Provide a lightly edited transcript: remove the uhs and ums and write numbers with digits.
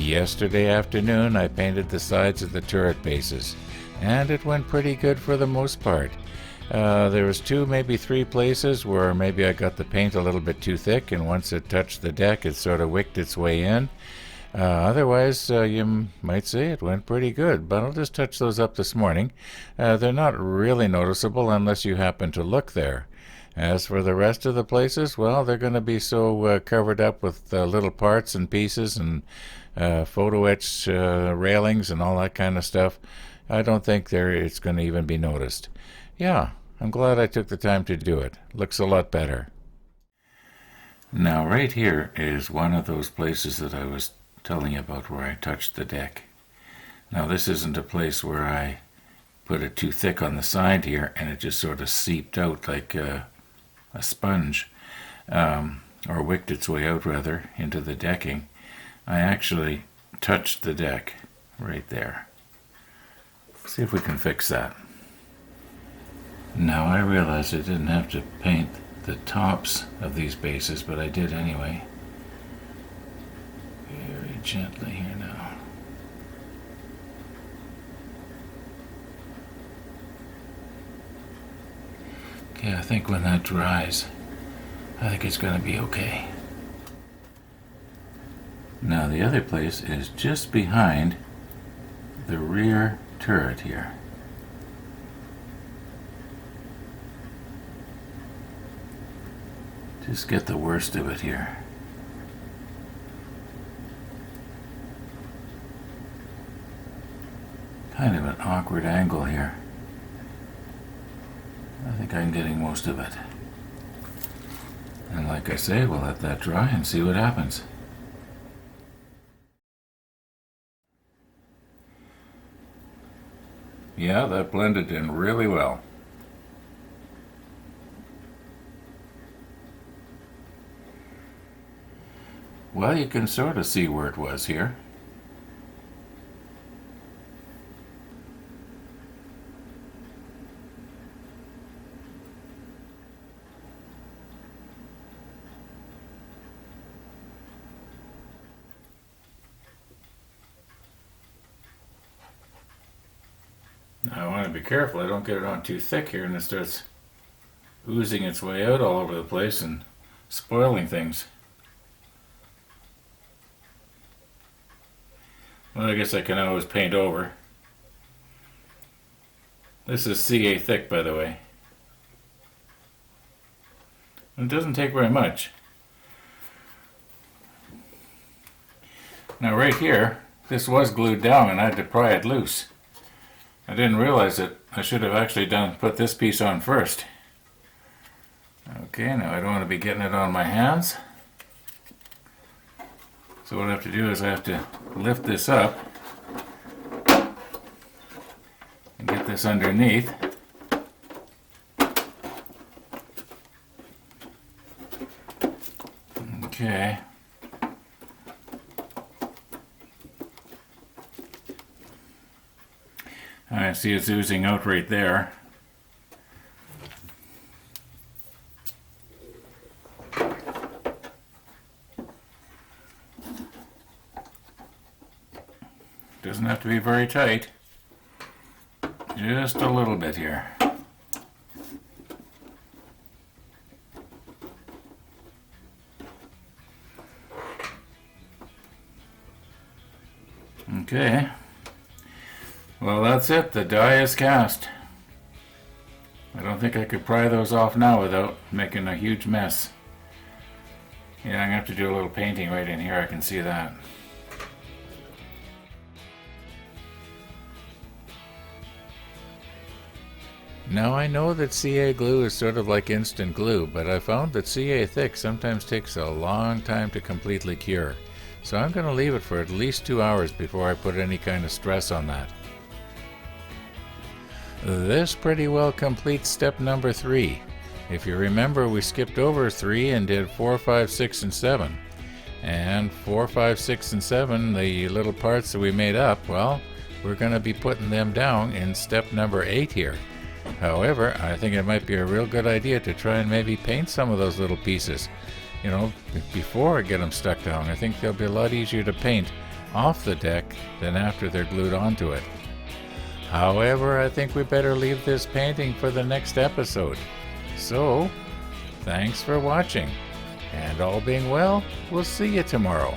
Yesterday afternoon I painted the sides of the turret bases, and it went pretty good for the most part. There was maybe three places where maybe I got the paint a little bit too thick, and once it touched the deck it sort of wicked its way in. Otherwise, you might say it went pretty good, but I'll just touch those up this morning. They're not really noticeable unless you happen to look there. As for the rest of the places, well, they're going to be so covered up with little parts and pieces and photo etch railings and all that kind of stuff. I don't think it's going to even be noticed. Yeah, I'm glad I took the time to do it. Looks a lot better. Now right here is one of those places that I was telling you about where I touched the deck. Now this isn't a place where I put it too thick on the side here and it just sort of seeped out like a sponge, or wicked its way out rather into the decking. I actually touched the deck right there. See if we can fix that. Now I realize I didn't have to paint the tops of these bases, but I did anyway. Very gently here now. Okay, I think when that dries, I think it's going to be okay. Now the other place is just behind the rear turret here. Just get the worst of it here. Kind of an awkward angle here. I think I'm getting most of it. And like I say, we'll let that dry and see what happens. Yeah, that blended in really well. Well, you can sort of see where it was here. Now I want to be careful I don't get it on too thick here and it starts oozing its way out all over the place and spoiling things. Well, I guess I can always paint over. This is CA thick, by the way. It doesn't take very much. Now right here, this was glued down and I had to pry it loose. I didn't realize that I should have actually put this piece on first. Okay, now I don't want to be getting it on my hands. So what I have to do is I have to lift this up and get this underneath. Okay. I see it's oozing out right there. Doesn't have to be very tight. Just a little bit here. Okay. Well, that's it. The die is cast. I don't think I could pry those off now without making a huge mess. Yeah, I'm going to have to do a little painting right in here. I can see that. Now I know that CA glue is sort of like instant glue, but I found that CA thick sometimes takes a long time to completely cure. So I'm going to leave it for at least 2 hours before I put any kind of stress on that. This pretty well completes step number 3. If you remember, we skipped over 3 and did 4, 5, 6, and 7. And 4, 5, 6, and 7, the little parts that we made up, well, we're going to be putting them down in step number 8 here. However, I think it might be a real good idea to try and maybe paint some of those little pieces, you know, before I get them stuck down. I think they'll be a lot easier to paint off the deck than after they're glued onto it. However, I think we better leave this painting for the next episode. So, thanks for watching, and all being well, we'll see you tomorrow.